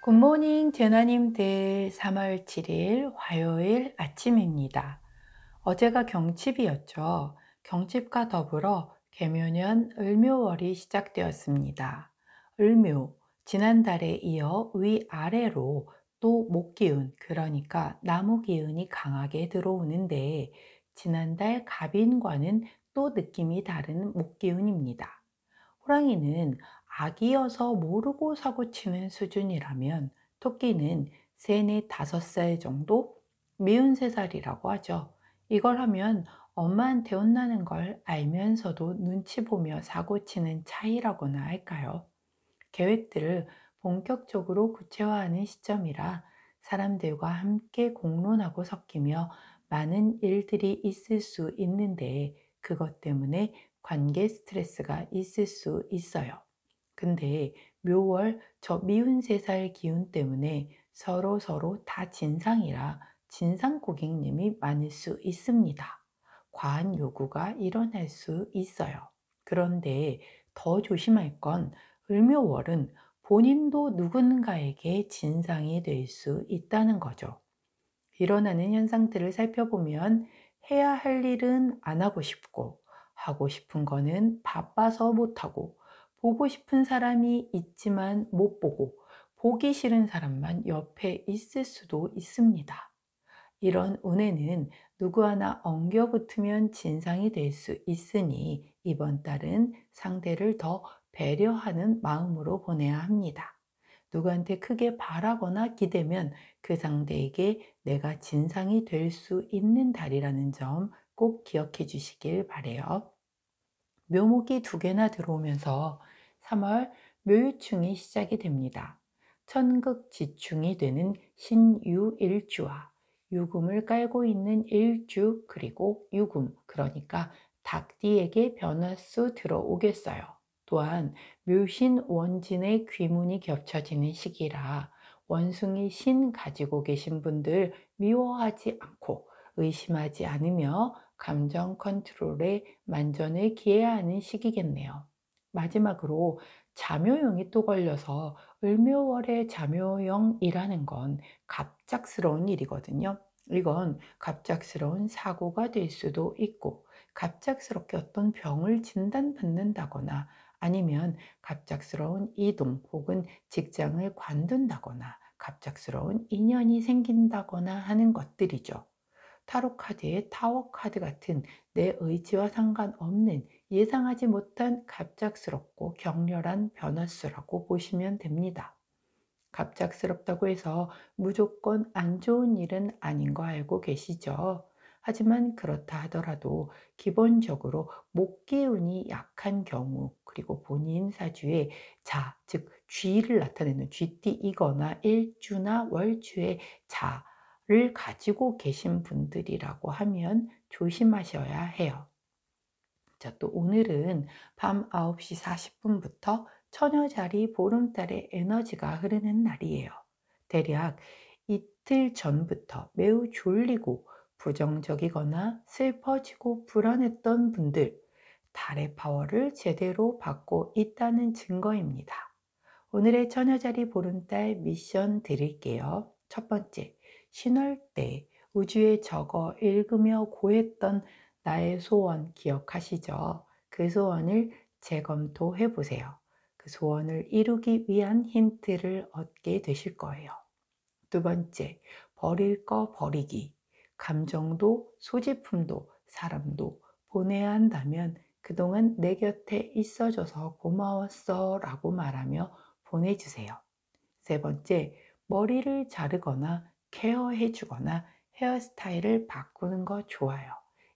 굿모닝 제나님들. 3월 7일 화요일 아침입니다. 어제가 경칩이었죠. 경칩과 더불어 개묘년 을묘월이 시작되었습니다. 을묘, 지난달에 이어 위아래로 또 목기운, 그러니까 나무 기운이 강하게 들어오는데, 지난달 갑인과는 또 느낌이 다른 목기운입니다. 호랑이는 아기여서 모르고 사고치는 수준이라면, 토끼는 3, 5살 정도? 미운 3살이라고 하죠. 이걸 하면 엄마한테 혼나는 걸 알면서도 눈치 보며 사고치는 차이라고나 할까요? 계획들을 본격적으로 구체화하는 시점이라 사람들과 함께 공론하고 섞이며 많은 일들이 있을 수 있는데, 그것 때문에 관계 스트레스가 있을 수 있어요. 근데 묘월 저 미운 3살 기운 때문에 서로 다 진상이라 진상 고객님이 많을 수 있습니다. 과한 요구가 일어날 수 있어요. 그런데 더 조심할 건, 을묘월은 본인도 누군가에게 진상이 될 수 있다는 거죠. 일어나는 현상들을 살펴보면 해야 할 일은 안 하고 싶고, 하고 싶은 거는 바빠서 못하고, 보고 싶은 사람이 있지만 못 보고, 보기 싫은 사람만 옆에 있을 수도 있습니다. 이런 운에는 누구 하나 엉겨붙으면 진상이 될 수 있으니, 이번 달은 상대를 더 배려하는 마음으로 보내야 합니다. 누구한테 크게 바라거나 기대면 그 상대에게 내가 진상이 될 수 있는 달이라는 점 꼭 기억해 주시길 바래요. 묘목이 2개나 들어오면서 3월 묘유충이 시작이 됩니다. 천극지충이 되는 신유일주와 유금을 깔고 있는 일주, 그리고 유금, 그러니까 닭띠에게 변화수 들어오겠어요. 또한 묘신 원진의 귀문이 겹쳐지는 시기라 원숭이 신 가지고 계신 분들 미워하지 않고 의심하지 않으며 감정 컨트롤에 만전을 기해야 하는 시기겠네요. 마지막으로 잠요용이 또 걸려서, 을묘월의 잠요용이라는 건 갑작스러운 일이거든요. 이건 갑작스러운 사고가 될 수도 있고, 갑작스럽게 어떤 병을 진단받는다거나, 아니면 갑작스러운 이동 혹은 직장을 관둔다거나, 갑작스러운 인연이 생긴다거나 하는 것들이죠. 타로 카드의 타워 카드 같은 내 의지와 상관없는 예상하지 못한 갑작스럽고 격렬한 변화수라고 보시면 됩니다. 갑작스럽다고 해서 무조건 안 좋은 일은 아닌 거 알고 계시죠? 하지만 그렇다 하더라도 기본적으로 목기운이 약한 경우, 그리고 본인 사주에 자, 즉 쥐를 나타내는 쥐띠이거나 일주나 월주의 자를 가지고 계신 분들이라고 하면 조심하셔야 해요. 자, 또 오늘은 밤 9시 40분부터 처녀자리 보름달의 에너지가 흐르는 날이에요. 대략 이틀 전부터 매우 졸리고 부정적이거나 슬퍼지고 불안했던 분들, 달의 파워를 제대로 받고 있다는 증거입니다. 오늘의 처녀자리 보름달 미션 드릴게요. 첫 번째, 신월 때 우주에 적어 읽으며 고했던 나의 소원 기억하시죠? 그 소원을 재검토해 보세요. 그 소원을 이루기 위한 힌트를 얻게 되실 거예요. 두 번째, 버릴 거 버리기. 감정도 소지품도 사람도 보내야 한다면 그동안 내 곁에 있어줘서 고마웠어 라고 말하며 보내주세요. 세 번째, 머리를 자르거나 케어해 주거나 헤어스타일을 바꾸는 거 좋아요.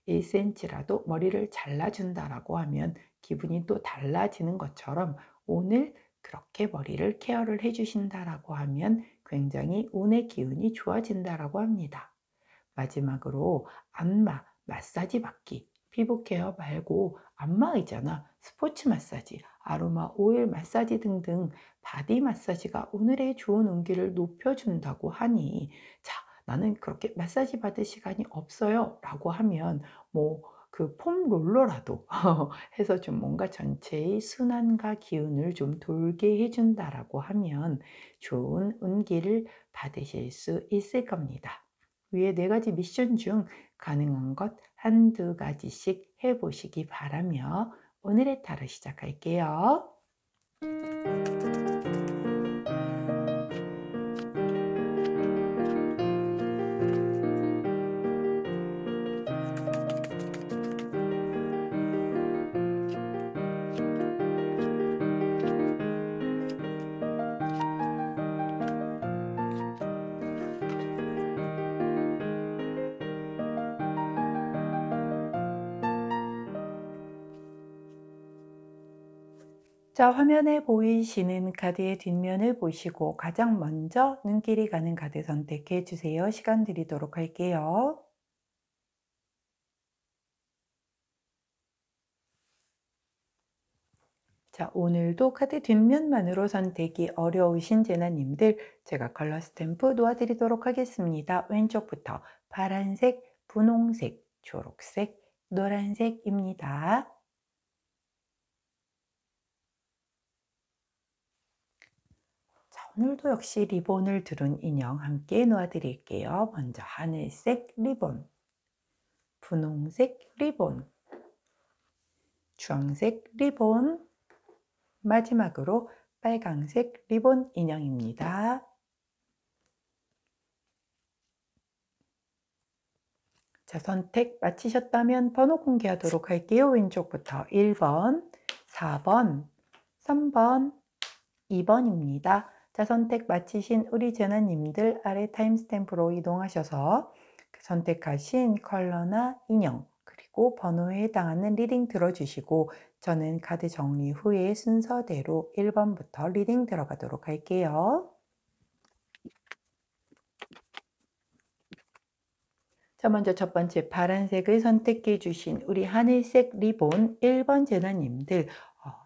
1cm라도 머리를 잘라준다라고 하면 기분이 또 달라지는 것처럼, 오늘 그렇게 머리를 케어를 해주신다라고 하면 굉장히 운의 기운이 좋아진다라고 합니다. 마지막으로 안마, 마사지 받기. 피부 케어 말고 안마의자나 스포츠 마사지, 아로마 오일 마사지 등등 바디 마사지가 오늘의 좋은 운기를 높여준다고 하니, 자, 나는 그렇게 마사지 받을 시간이 없어요 라고 하면 그 폼 롤러라도 해서 좀 뭔가 전체의 순환과 기운을 좀 돌게 해 준다라고 하면 좋은 운기를 받으실 수 있을 겁니다. 위에 4 가지 미션 중 가능한 것 한두 가지씩 해 보시기 바라며 오늘의 타로 시작할게요. 자, 화면에 보이시는 카드의 뒷면을 보시고 가장 먼저 눈길이 가는 카드 선택해 주세요. 시간 드리도록 할게요. 자, 오늘도 카드 뒷면만으로 선택이 어려우신 재나님들 제가 컬러 스탬프 놓아드리도록 하겠습니다. 왼쪽부터 파란색, 분홍색, 초록색, 노란색입니다. 자, 오늘도 역시 리본을 두른 인형 함께 놓아드릴게요. 먼저 하늘색 리본, 분홍색 리본, 주황색 리본, 마지막으로 빨강색 리본 인형입니다. 자, 선택 마치셨다면 번호 공개하도록 할게요. 왼쪽부터 1번, 4번, 3번, 2번입니다. 자, 선택 마치신 우리 재나님들 아래 타임스탬프로 이동하셔서 그 선택하신 컬러나 인형 그리고 번호에 해당하는 리딩 들어주시고 저는 카드 정리 후에 순서대로 1번부터 리딩 들어가도록 할게요. 자, 먼저 첫 번째 파란색을 선택해 주신 우리 하늘색 리본 1번 재나님들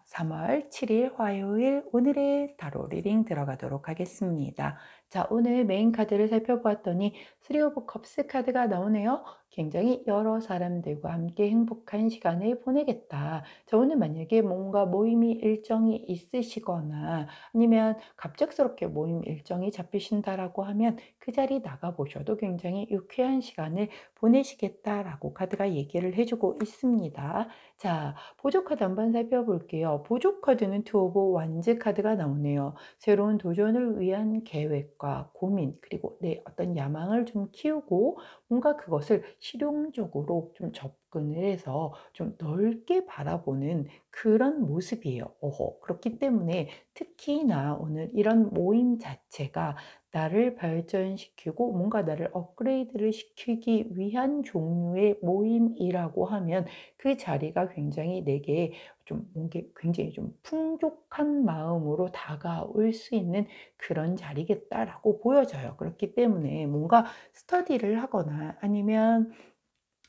3월 7일 화요일 오늘의 타로 리딩 들어가도록 하겠습니다. 자, 오늘 메인 카드를 살펴보았더니 3 오브 컵스 카드가 나오네요. 굉장히 여러 사람들과 함께 행복한 시간을 보내겠다. 자, 오늘 만약에 뭔가 모임이 일정이 있으시거나 아니면 갑작스럽게 모임 일정이 잡히신다라고 하면 그 자리 나가보셔도 굉장히 유쾌한 시간을 보내시겠다라고 카드가 얘기를 해주고 있습니다. 자, 보조 카드 한번 살펴볼게요. 보조 카드는 투 오브 완즈 카드가 나오네요. 새로운 도전을 위한 계획과 고민 그리고 내 어떤 야망을 좀 키우고 뭔가 그것을 실용적으로 좀 접근을 해서 좀 넓게 바라보는 그런 모습이에요. 그렇기 때문에 특히나 오늘 이런 모임 자체가 나를 발전시키고 뭔가 나를 업그레이드를 시키기 위한 종류의 모임이라고 하면 그 자리가 굉장히 내게 좀 뭔가 굉장히 좀 풍족한 마음으로 다가올 수 있는 그런 자리겠다라고 보여져요. 그렇기 때문에 뭔가 스터디를 하거나 아니면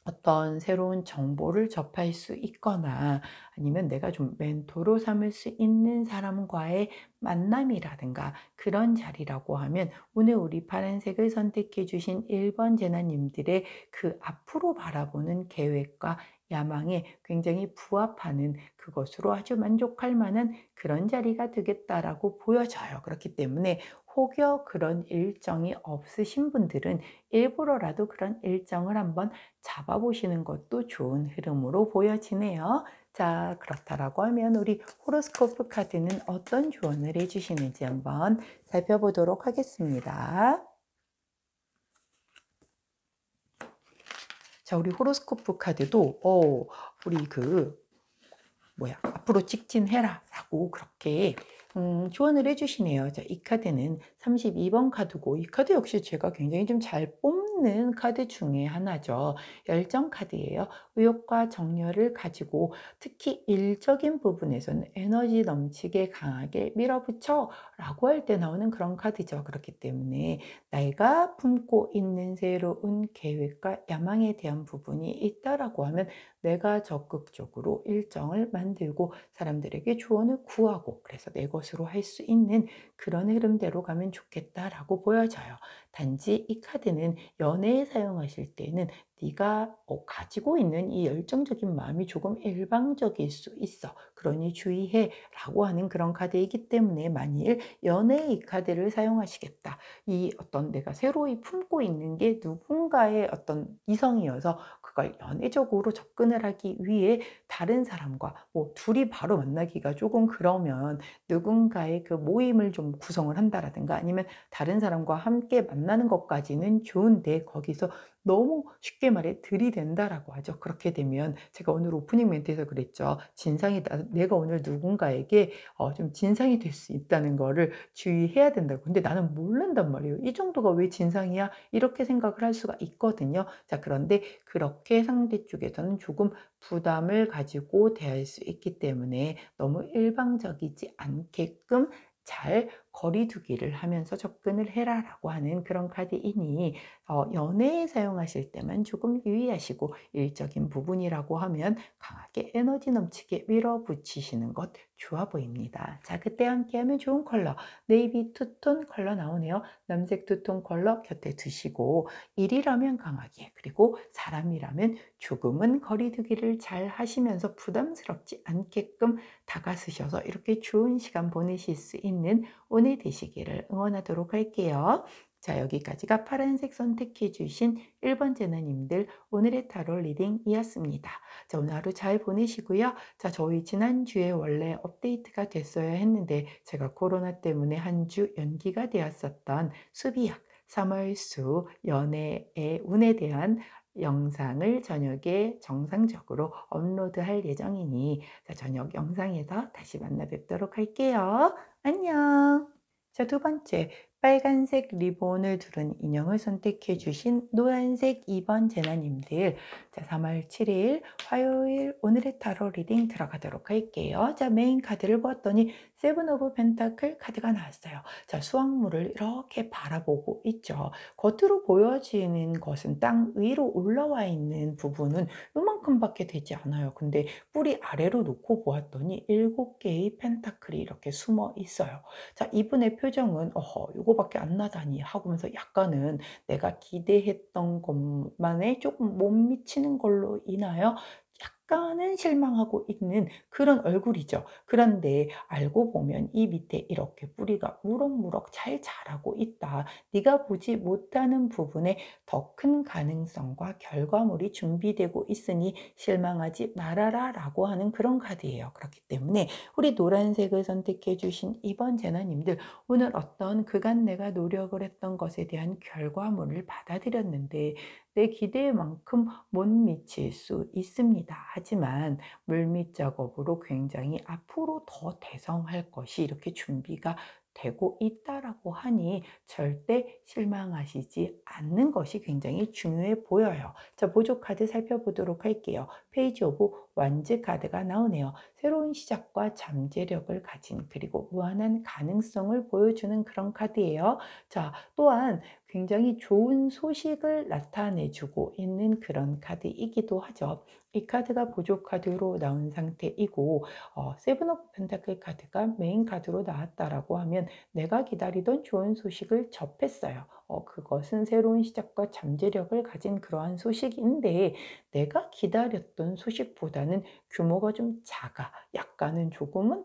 어떤 새로운 정보를 접할 수 있거나 아니면 내가 좀 멘토로 삼을 수 있는 사람과의 만남이라든가 그런 자리라고 하면 오늘 우리 파란색을 선택해 주신 1번 재나님들의 그 앞으로 바라보는 계획과 야망에 굉장히 부합하는 그것으로 아주 만족할 만한 그런 자리가 되겠다라고 보여져요. 그렇기 때문에 혹여 그런 일정이 없으신 분들은 일부러라도 그런 일정을 한번 잡아보시는 것도 좋은 흐름으로 보여지네요. 자, 그렇다라고 하면 우리 호로스코프 카드는 어떤 조언을 해주시는지 한번 살펴보도록 하겠습니다. 자, 우리 호로스코프 카드도 우리 앞으로 직진해라 라고 그렇게 조언을 해주시네요. 자, 이 카드는 32번 카드고 이 카드 역시 제가 굉장히 좀 잘 뽑는 카드 중에 하나죠. 열정 카드예요. 의욕과 정열을 가지고 특히 일적인 부분에서는 에너지 넘치게 강하게 밀어붙여 라고 할 때 나오는 그런 카드죠. 그렇기 때문에 내가 품고 있는 새로운 계획과 야망에 대한 부분이 있다라고 하면 내가 적극적으로 일정을 만들고 사람들에게 조언을 구하고 그래서 내 것으로 할 수 있는 그런 흐름대로 가면 좋겠다라고 보여져요. 단지 이 카드는 연애에 사용하실 때는 네가 가지고 있는 이 열정적인 마음이 조금 일방적일 수 있어. 그러니 주의해 라고 하는 그런 카드이기 때문에 만일 연애에 이 카드를 사용하시겠다. 이 어떤 내가 새로이 품고 있는 게 누군가의 어떤 이성이어서 그걸 연애적으로 접근을 하기 위해 다른 사람과 뭐 둘이 바로 만나기가 조금 그러면 누군가의 그 모임을 좀 구성을 한다라든가 아니면 다른 사람과 함께 만나는 것까지는 좋은데 거기서 너무 쉽게 말해 들이댄다라고 하죠. 그렇게 되면 제가 오늘 오프닝 멘트에서 그랬죠. 진상이다. 내가 오늘 누군가에게 좀 진상이 될 수 있다는 거를 주의해야 된다고. 근데 나는 모른단 말이에요. 이 정도가 왜 진상이야? 이렇게 생각을 할 수가 있거든요. 자, 그런데 그렇게 상대 쪽에서는 조금 부담을 가지고 대할 수 있기 때문에 너무 일방적이지 않게끔 잘 거리두기를 하면서 접근을 해라라고 하는 그런 카드이니 연애에 사용하실 때만 조금 유의하시고 일적인 부분이라고 하면 강하게 에너지 넘치게 밀어붙이시는 것 좋아 보입니다. 자, 그때 함께하면 좋은 컬러 네이비 투톤 컬러 나오네요. 남색 투톤 컬러 곁에 두시고 일이라면 강하게 그리고 사람이라면 조금은 거리두기를 잘 하시면서 부담스럽지 않게끔 다가서셔서 이렇게 좋은 시간 보내실 수 있는 오늘 되시기를 응원하도록 할게요. 자, 여기까지가 파란색 선택해 주신 1번 제너님들 오늘의 타로 리딩이었습니다. 자, 오늘 하루 잘 보내시고요. 자, 저희 지난주에 원래 업데이트가 됐어야 했는데 제가 코로나 때문에 한 주 연기가 되었었던 수비약 3월수 연애의 운에 대한 영상을 저녁에 정상적으로 업로드할 예정이니 자, 저녁 영상에서 다시 만나 뵙도록 할게요. 안녕. 자, 두 번째, 빨간색 리본을 두른 인형을 선택해 주신 노란색 2번 제나님들. 자, 3월 7일 화요일 오늘의 타로 리딩 들어가도록 할게요. 자, 메인 카드를 보았더니 세븐 오브 펜타클 카드가 나왔어요. 자, 수확물을 이렇게 바라보고 있죠. 겉으로 보여지는 것은 땅 위로 올라와 있는 부분은 요만큼밖에 되지 않아요. 근데 뿌리 아래로 놓고 보았더니 7개의 펜타클이 이렇게 숨어 있어요. 자, 이분의 표정은 요거밖에 안 나다니 하고면서 약간은 내가 기대했던 것만에 조금 못 미치는 걸로 인하여 약간은 실망하고 있는 그런 얼굴이죠. 그런데 알고 보면 이 밑에 이렇게 뿌리가 무럭무럭 잘 자라고 있다. 네가 보지 못하는 부분에 더 큰 가능성과 결과물이 준비되고 있으니 실망하지 말아라 라고 하는 그런 카드예요. 그렇기 때문에 우리 노란색을 선택해 주신 이번 제나님들 오늘 어떤 그간 내가 노력을 했던 것에 대한 결과물을 받아들였는데 내 기대만큼 못 미칠 수 있습니다. 하지만 물밑 작업으로 굉장히 앞으로 더 대성할 것이 이렇게 준비가 되고 있다라고 하니 절대 실망하시지 않는 것이 굉장히 중요해 보여요. 자, 보조 카드 살펴보도록 할게요. 페이지 오브 완즈 카드가 나오네요. 새로운 시작과 잠재력을 가진 그리고 무한한 가능성을 보여주는 그런 카드예요. 자, 또한 굉장히 좋은 소식을 나타내주고 있는 그런 카드이기도 하죠. 이 카드가 보조 카드로 나온 상태이고 세븐 오브 펜타클 카드가 메인 카드로 나왔다라고 하면 내가 기다리던 좋은 소식을 접했어요. 그것은 새로운 시작과 잠재력을 가진 그러한 소식인데 내가 기다렸던 소식보다는 규모가 좀 작아. 약간은 조금은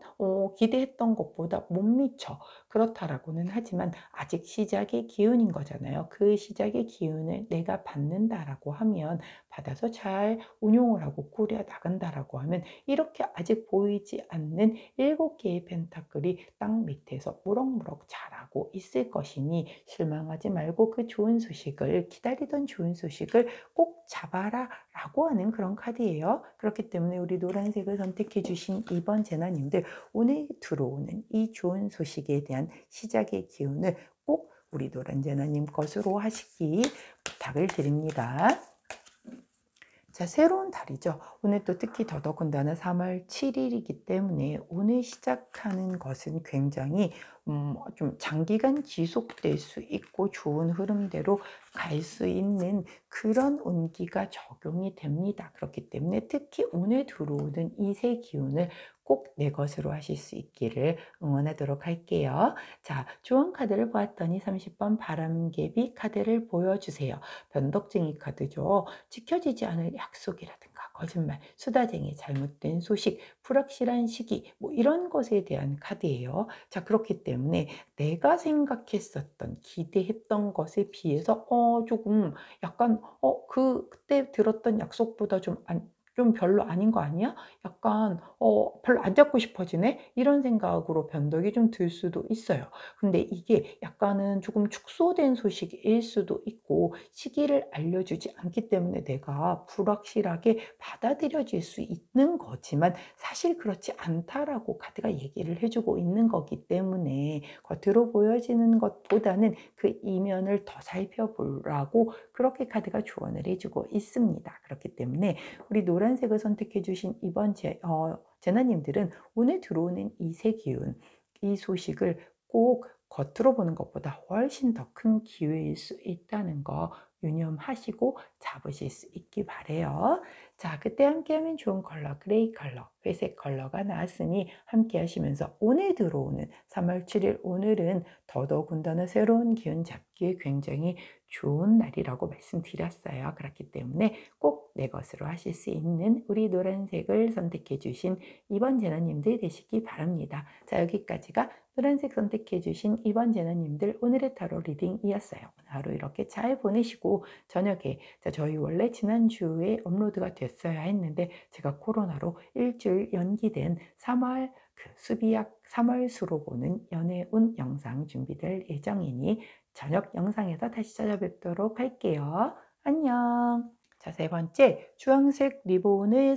기대했던 것보다 못 미쳐. 그렇다라고는 하지만 아직 시작의 기운인 거잖아요. 그 시작의 기운을 내가 받는다라고 하면 받아서 잘 운용을 하고 꾸려 나간다라고 하면 이렇게 아직 보이지 않는 7개의 펜타클이 땅 밑에서 무럭무럭 자라고 있을 것이니 실망하지 말고 그 좋은 소식을 기다리던 좋은 소식을 꼭 잡아라 라고 하는 그런 카드예요. 그렇기 때문에 우리 노란색을 선택해 주신 2번 제나님들 오늘 들어오는 이 좋은 소식에 대한 시작의 기운을 꼭 우리 노란 제나님 것으로 하시기 부탁을 드립니다. 자, 새로운 달이죠. 오늘 또 특히 더더군다나 3월 7일이기 때문에 오늘 시작하는 것은 굉장히 좀 장기간 지속될 수 있고 좋은 흐름대로 갈 수 있는 그런 운기가 적용이 됩니다. 그렇기 때문에 특히 오늘 들어오는 이 세 기운을 꼭 내 것으로 하실 수 있기를 응원하도록 할게요. 자, 조언 카드를 보았더니 30번 바람개비 카드를 보여주세요. 변덕쟁이 카드죠. 지켜지지 않을 약속이라든가 거짓말, 수다쟁이, 잘못된 소식, 불확실한 시기 뭐 이런 것에 대한 카드예요. 자, 그렇기 때문에 내가 생각했었던 기대했던 것에 비해서 조금 약간 그때 들었던 약속보다 좀 별로 아닌 거 아니야? 약간 별로 안 잡고 싶어지네? 이런 생각으로 변덕이 좀 들 수도 있어요. 근데 이게 약간은 조금 축소된 소식일 수도 있고 시기를 알려주지 않기 때문에 내가 불확실하게 받아들여질 수 있는 거지만 사실 그렇지 않다라고 카드가 얘기를 해주고 있는 거기 때문에 겉으로 보여지는 것보다는 그 이면을 더 살펴보라고 그렇게 카드가 조언을 해주고 있습니다. 그렇기 때문에 우리 노란색을 선택해 주신 이번 제나님들은 오늘 들어오는 이 세 기운, 이 소식을 꼭 겉으로 보는 것보다 훨씬 더 큰 기회일 수 있다는 거 유념하시고 잡으실 수 있기 바래요. 자, 그때 함께하면 좋은 컬러, 그레이 컬러, 회색 컬러가 나왔으니 함께 하시면서 오늘 들어오는 3월 7일 오늘은 더더군다나 새로운 기운 잡기에 굉장히 좋은 날이라고 말씀드렸어요. 그렇기 때문에 꼭 내 것으로 하실 수 있는 우리 노란색을 선택해 주신 이번 제너님들 되시기 바랍니다. 자, 여기까지가 노란색 선택해 주신 이번 제너님들 오늘의 타로 리딩이었어요. 하루 이렇게 잘 보내시고 저녁에 저희 원래 지난주에 업로드가 됐어야 했는데 제가 코로나로 일주일 연기된 3월 수비약 3월 수로 보는 연애운 영상 준비될 예정이니 저녁 영상에서 다시 찾아뵙도록 할게요. 안녕. 자, 세 번째 주황색 리본을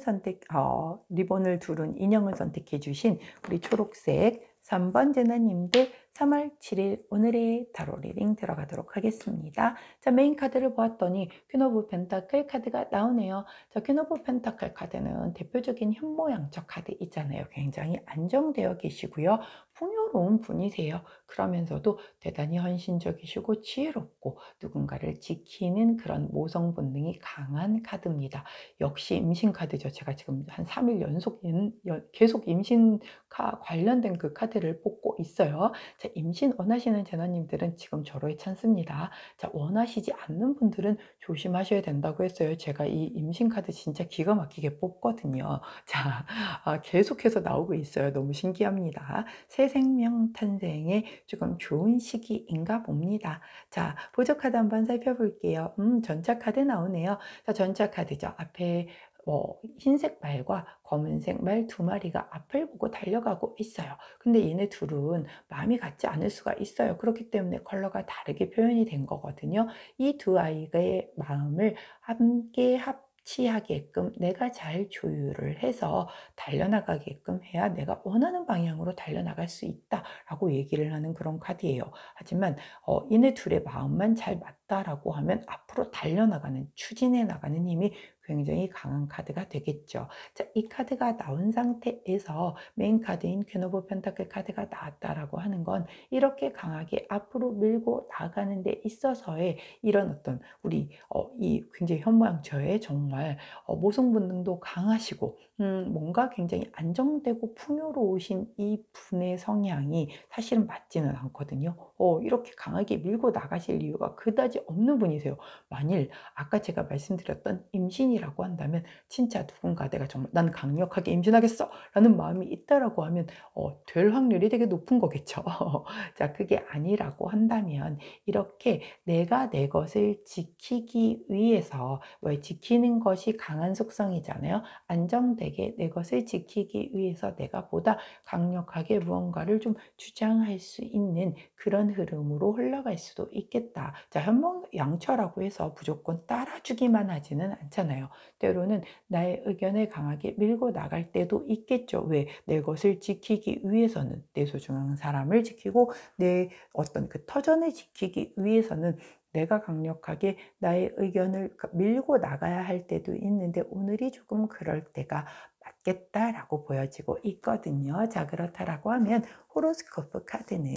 두른 인형을 선택해 주신 우리 초록색 3번 제나님들 3월 7일 오늘의 타로 리딩 들어가도록 하겠습니다. 자, 메인 카드를 보았더니 퀸 오브 펜타클 카드가 나오네요. 자, 퀸 오브 펜타클 카드는 대표적인 현모양처 카드 있잖아요. 굉장히 안정되어 계시고요. 풍요로운 분이세요. 그러면서도 대단히 헌신적이시고 지혜롭고 누군가를 지키는 그런 모성 본능이 강한 카드입니다. 역시 임신 카드죠. 제가 지금 한 3일 연속 계속 임신 관련된 그 카드를 뽑고 있어요. 자, 임신 원하시는 제나님들은 지금 절호의 찬스입니다. 자, 원하시지 않는 분들은 조심하셔야 된다고 했어요. 제가 이 임신 카드 진짜 기가 막히게 뽑거든요. 자, 계속해서 나오고 있어요. 너무 신기합니다. 새 생명 탄생에 조금 좋은 시기인가 봅니다. 자, 보조 카드 한번 살펴볼게요. 전차 카드 나오네요. 자, 전차 카드죠. 앞에 흰색 말과 검은색 말 두 마리가 앞을 보고 달려가고 있어요. 근데 얘네 둘은 마음이 같지 않을 수가 있어요. 그렇기 때문에 컬러가 다르게 표현이 된 거거든요. 이 두 아이의 마음을 함께 합치하게끔 내가 잘 조율을 해서 달려나가게끔 해야 내가 원하는 방향으로 달려나갈 수 있다라고 얘기를 하는 그런 카드예요. 하지만 얘네 둘의 마음만 잘 맞다라고 하면 앞으로 달려나가는, 추진해 나가는 힘이 굉장히 강한 카드가 되겠죠. 자, 이 카드가 나온 상태에서 메인 카드인 퀸 오브 펜타클 카드가 나왔다라고 하는 건 이렇게 강하게 앞으로 밀고 나가는 데 있어서의 이런 어떤 우리 이 굉장히 현모양처의 정말 모성 본능도 강하시고 뭔가 굉장히 안정되고 풍요로우신 이 분의 성향이 사실은 맞지는 않거든요. 이렇게 강하게 밀고 나가실 이유가 그다지 없는 분이세요. 만일 아까 제가 말씀드렸던 임신이라고 한다면 진짜 누군가 내가 정말 난 강력하게 임신하겠어 라는 마음이 있다라고 하면 될 확률이 되게 높은 거겠죠. 자, 그게 아니라고 한다면 이렇게 내가 내 것을 지키기 위해서 왜 지키는 것이 강한 속성이잖아요. 안정되게 내 것을 지키기 위해서 내가 보다 강력하게 무언가를 좀 주장할 수 있는 그런 흐름으로 흘러갈 수도 있겠다. 자, 현모양처라고 해서 무조건 따라주기만 하지는 않잖아요. 때로는 나의 의견을 강하게 밀고 나갈 때도 있겠죠. 왜? 내 것을 지키기 위해서는 내 소중한 사람을 지키고 내 어떤 그 터전을 지키기 위해서는 내가 강력하게 나의 의견을 밀고 나가야 할 때도 있는데 오늘이 조금 그럴 때가 있겠다라고 보여지고 있거든요. 자, 그렇다라고 하면 호로스코프 카드는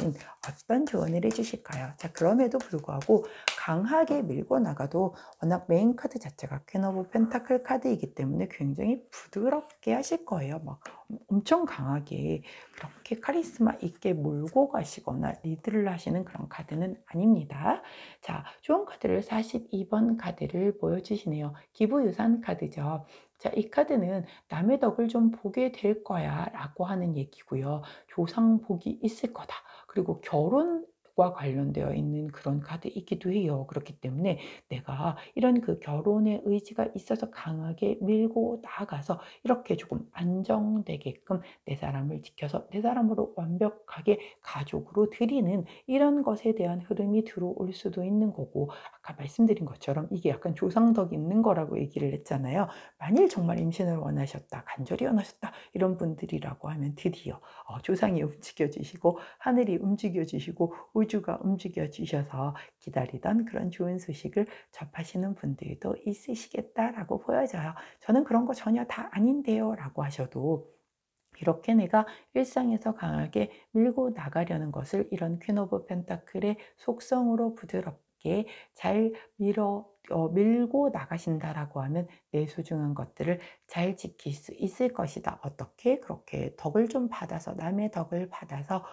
어떤 조언을 해주실까요? 자, 그럼에도 불구하고 강하게 밀고 나가도 워낙 메인 카드 자체가 퀸 오브 펜타클 카드이기 때문에 굉장히 부드럽게 하실 거예요. 막 엄청 강하게 그렇게 카리스마 있게 몰고 가시거나 리드를 하시는 그런 카드는 아닙니다. 자, 좋은 카드를 42번 카드를 보여주시네요. 기부유산 카드죠. 자, 이 카드는 남의 덕을 좀 보게 될 거야 라고 하는 얘기고요. 조상복이 있을 거다. 그리고 결혼과 관련되어 있는 그런 카드이기도 해요. 그렇기 때문에 내가 이런 그 결혼의 의지가 있어서 강하게 밀고 나가서 이렇게 조금 안정되게끔 내 사람을 지켜서 내 사람으로 완벽하게 가족으로 드리는 이런 것에 대한 흐름이 들어올 수도 있는 거고, 아까 말씀드린 것처럼 이게 약간 조상덕 있는 거라고 얘기를 했잖아요. 만일 정말 임신을 원하셨다, 간절히 원하셨다 이런 분들이라고 하면 드디어 조상이 움직여 주시고 하늘이 움직여 주시고 우주가 움직여 주셔서 기다리던 그런 좋은 소식을 접하시는 분들도 있으시겠다라고 보여져요. 저는 그런 거 전혀 다 아닌데요 라고 하셔도, 이렇게 내가 일상에서 강하게 밀고 나가려는 것을 이런 퀸 오브 펜타클의 속성으로 부드럽게 잘 밀고 나가신다라고 하면 내 소중한 것들을 잘 지킬 수 있을 것이다. 어떻게? 그렇게 덕을 좀 받아서, 남의 덕을 받아서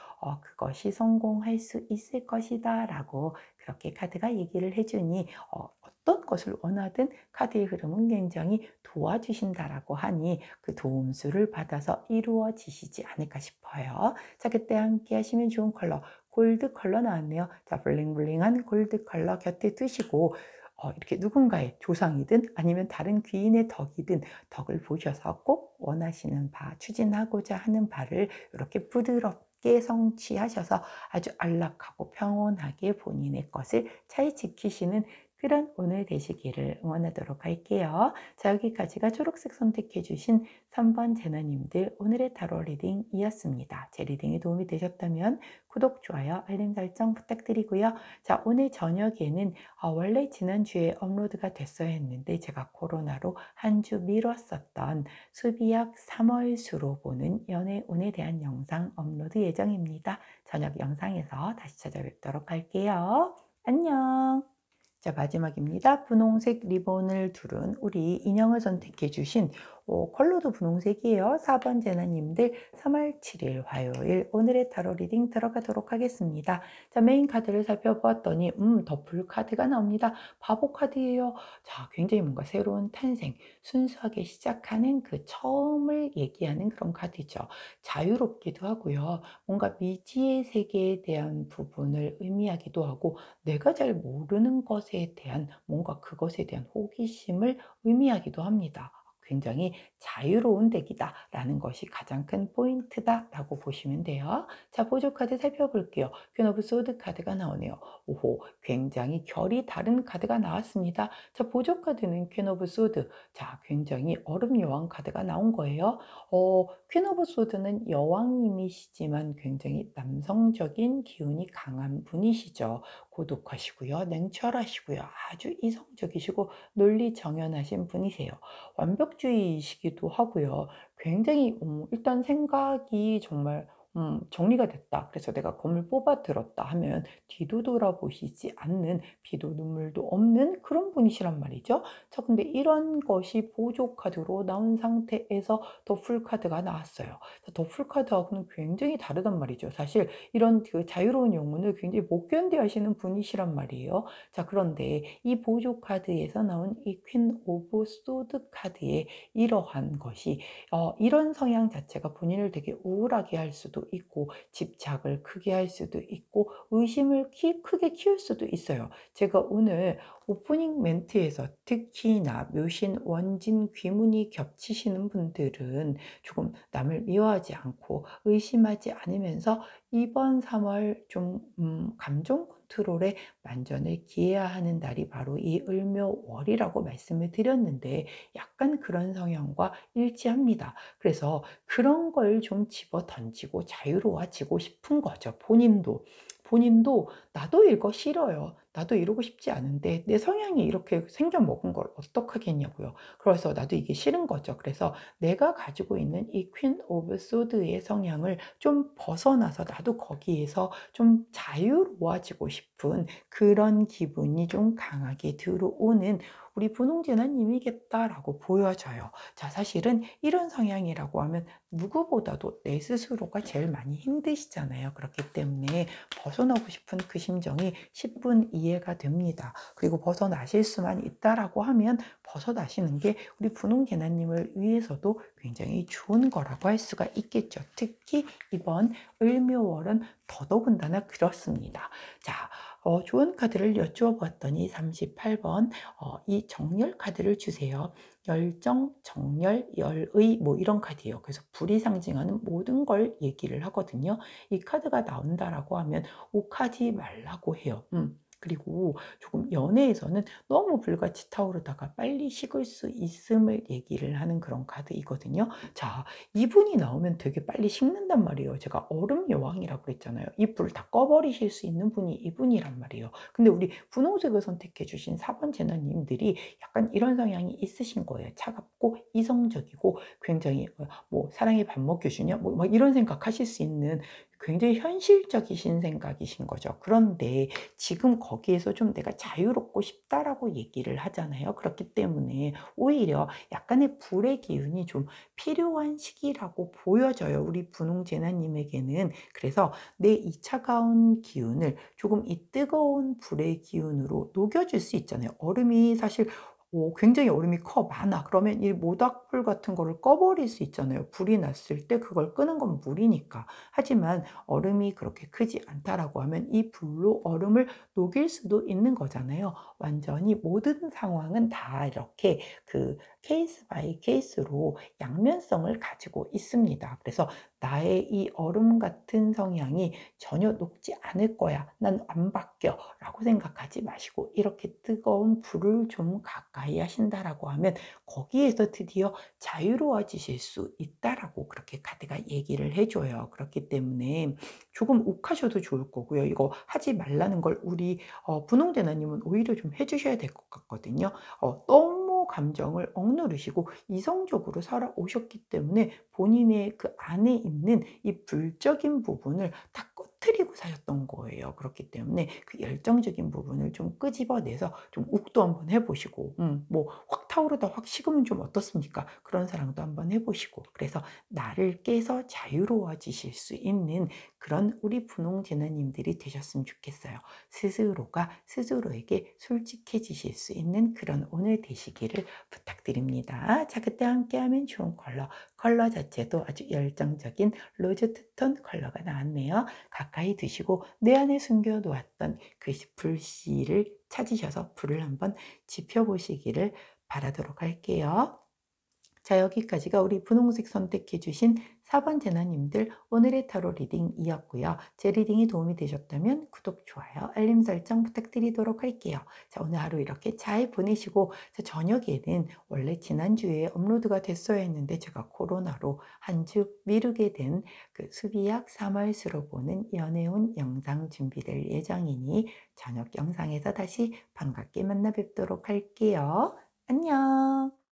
그것이 성공할 수 있을 것이다 라고 그렇게 카드가 얘기를 해주니 어떤 것을 원하든 카드의 흐름은 굉장히 도와주신다라고 하니 그 도움수를 받아서 이루어지시지 않을까 싶어요. 자, 그때 함께 하시면 좋은 컬러 골드 컬러 나왔네요. 자, 블링블링한 골드 컬러 곁에 두시고 이렇게 누군가의 조상이든 아니면 다른 귀인의 덕이든 덕을 보셔서 꼭 원하시는 바, 추진하고자 하는 바를 이렇게 부드럽게 성취하셔서 아주 안락하고 평온하게 본인의 것을 잘 지키시는 그런 오늘 되시기를 응원하도록 할게요. 자, 여기까지가 초록색 선택해 주신 3번 제너님들 오늘의 타로 리딩이었습니다. 제 리딩이 도움이 되셨다면 구독, 좋아요, 알림 설정 부탁드리고요. 자, 오늘 저녁에는 원래 지난주에 업로드가 됐어야 했는데 제가 코로나로 한 주 미뤘었던 수비약 3월수로 보는 연애운에 대한 영상 업로드 예정입니다. 저녁 영상에서 다시 찾아뵙도록 할게요. 안녕. 자, 마지막입니다. 분홍색 리본을 두른 우리 인형을 선택해 주신 컬러도 분홍색이에요. 4번 제나님들 3월 7일 화요일 오늘의 타로 리딩 들어가도록 하겠습니다. 자, 메인 카드를 살펴보았더니 더풀 카드가 나옵니다. 바보 카드예요. 자, 굉장히 뭔가 새로운 탄생, 순수하게 시작하는 그 처음을 얘기하는 그런 카드죠. 자유롭기도 하고요. 뭔가 미지의 세계에 대한 부분을 의미하기도 하고, 내가 잘 모르는 것에 대한 뭔가 그것에 대한 호기심을 의미하기도 합니다. 굉장히 자유로운 덱이다라는 것이 가장 큰 포인트다라고 보시면 돼요. 자, 보조 카드 살펴볼게요. 퀸 오브 소드 카드가 나오네요. 오호, 굉장히 결이 다른 카드가 나왔습니다. 자, 보조 카드는 퀸 오브 소드. 자, 굉장히 얼음 여왕 카드가 나온 거예요. 퀸 오브 소드는 여왕님이시지만 굉장히 남성적인 기운이 강한 분이시죠. 고독하시고요, 냉철하시고요, 아주 이성적이시고 논리정연하신 분이세요. 완벽주의이시기도 하고요. 굉장히 일단 생각이 정말 정리가 됐다, 그래서 내가 검을 뽑아 들었다 하면 뒤도 돌아보시지 않는, 피도 눈물도 없는 그런 분이시란 말이죠. 자, 근데 이런 것이 보조 카드로 나온 상태에서 더풀 카드가 나왔어요. 더풀 카드하고는 굉장히 다르단 말이죠. 사실 이런 그 자유로운 영혼을 굉장히 못 견뎌하시는 분이시란 말이에요. 자, 그런데 이 보조 카드에서 나온 이 퀸 오브 소드 카드의 이러한 것이 이런 성향 자체가 본인을 되게 우울하게 할 수도 있고, 집착을 크게 할 수도 있고, 의심을 크게 키울 수도 있어요. 제가 오늘 오프닝 멘트에서 특히나 묘신, 원진, 귀문이 겹치시는 분들은 조금 남을 미워하지 않고 의심하지 않으면서 이번 3월 좀 감정 컨트롤에 만전을 기해야 하는 달이 바로 이 을묘월이라고 말씀을 드렸는데, 약간 그런 성향과 일치합니다. 그래서 그런 걸 좀 집어 던지고 자유로워지고 싶은 거죠. 본인도 나도 이거 싫어요. 나도 이러고 싶지 않은데 내 성향이 이렇게 생겨 먹은 걸 어떡하겠냐고요. 그래서 나도 이게 싫은 거죠. 그래서 내가 가지고 있는 이 퀸 오브 소드의 성향을 좀 벗어나서 나도 거기에서 좀 자유로워지고 싶은 그런 기분이 좀 강하게 들어오는 우리 분홍제나님이겠다라고 보여져요. 자, 사실은 이런 성향이라고 하면 누구보다도 내 스스로가 제일 많이 힘드시잖아요. 그렇기 때문에 벗어나고 싶은 그 심정이 10분 이해가 됩니다. 그리고 벗어나실 수만 있다라고 하면 벗어나시는 게 우리 분홍계나님을 위해서도 굉장히 좋은 거라고 할 수가 있겠죠. 특히 이번 을묘월은 더더군다나 그렇습니다. 자, 좋은 카드를 여쭈어 보았더니 38번 이 정열 카드를 주세요. 열정, 정열, 열의 뭐 이런 카드예요. 그래서 불이 상징하는 모든 걸 얘기를 하거든요. 이 카드가 나온다라고 하면 욱하지 말라고 해요. 그리고 조금 연애에서는 너무 불같이 타오르다가 빨리 식을 수 있음을 얘기를 하는 그런 카드이거든요. 자, 이분이 나오면 되게 빨리 식는단 말이에요. 제가 얼음 여왕이라고 그랬잖아요. 이 불을 다 꺼버리실 수 있는 분이 이분이란 말이에요. 근데 우리 분홍색을 선택해 주신 4번 제나님들이 약간 이런 성향이 있으신 거예요. 차갑고 이성적이고 굉장히 뭐 사랑에 밥 먹여주냐 뭐 이런 생각하실 수 있는 굉장히 현실적이신 생각이신 거죠. 그런데 지금 거기에서 좀 내가 자유롭고 싶다라고 얘기를 하잖아요. 그렇기 때문에 오히려 약간의 불의 기운이 좀 필요한 시기라고 보여져요. 우리 분홍제나님에게는. 그래서 내 이 차가운 기운을 조금 이 뜨거운 불의 기운으로 녹여줄 수 있잖아요. 얼음이 사실 굉장히 얼음이 많아. 그러면 이 모닥불 같은 거를 꺼버릴 수 있잖아요. 불이 났을 때 그걸 끄는 건 물이니까. 하지만 얼음이 그렇게 크지 않다라고 하면 이 불로 얼음을 녹일 수도 있는 거잖아요. 완전히 모든 상황은 다 이렇게 그 케이스 바이 케이스로 양면성을 가지고 있습니다. 그래서 나의 이 얼음 같은 성향이 전혀 녹지 않을 거야. 난 안 바뀌어. 라고 생각하지 마시고 이렇게 뜨거운 불을 좀 가까이 하신다라고 하면 거기에서 드디어 자유로워지실 수 있다라고 그렇게 카드가 얘기를 해줘요. 그렇기 때문에 조금 욱하셔도 좋을 거고요. 이거 하지 말라는 걸 우리 분홍대나님은 오히려 좀 해주셔야 될 것 같거든요. 너무 감정을 억누르시고 이성적으로 살아오셨기 때문에 본인의 그 안에 있는 이 불적인 부분을 다 꺼트리고 사셨던 거예요. 그렇기 때문에 그 열정적인 부분을 좀 끄집어내서 좀 욱도 한번 해보시고, 뭐 확 타오르다 확 식으면 좀 어떻습니까? 그런 사랑도 한번 해보시고, 그래서 나를 깨서 자유로워지실 수 있는 그런 우리 분홍제나님들이 되셨으면 좋겠어요. 스스로가 스스로에게 솔직해지실 수 있는 그런 오늘 되시기를 부탁드립니다. 자, 그때 함께하면 좋은 컬러 자체도 아주 열정적인 로즈 투톤 컬러가 나왔네요. 가까이 드시고 내 안에 숨겨놓았던 그 불씨를 찾으셔서 불을 한번 지펴보시기를 바라도록 할게요. 자, 여기까지가 우리 분홍색 선택해 주신 4번 제나님들 오늘의 타로 리딩이었고요. 제 리딩이 도움이 되셨다면 구독, 좋아요, 알림 설정 부탁드리도록 할게요. 자, 오늘 하루 이렇게 잘 보내시고 자, 저녁에는 원래 지난주에 업로드가 됐어야 했는데 제가 코로나로 한 주 미루게 된 그 수비약 3월수로 보는 연애운 영상 준비될 예정이니 저녁 영상에서 다시 반갑게 만나 뵙도록 할게요. 안녕.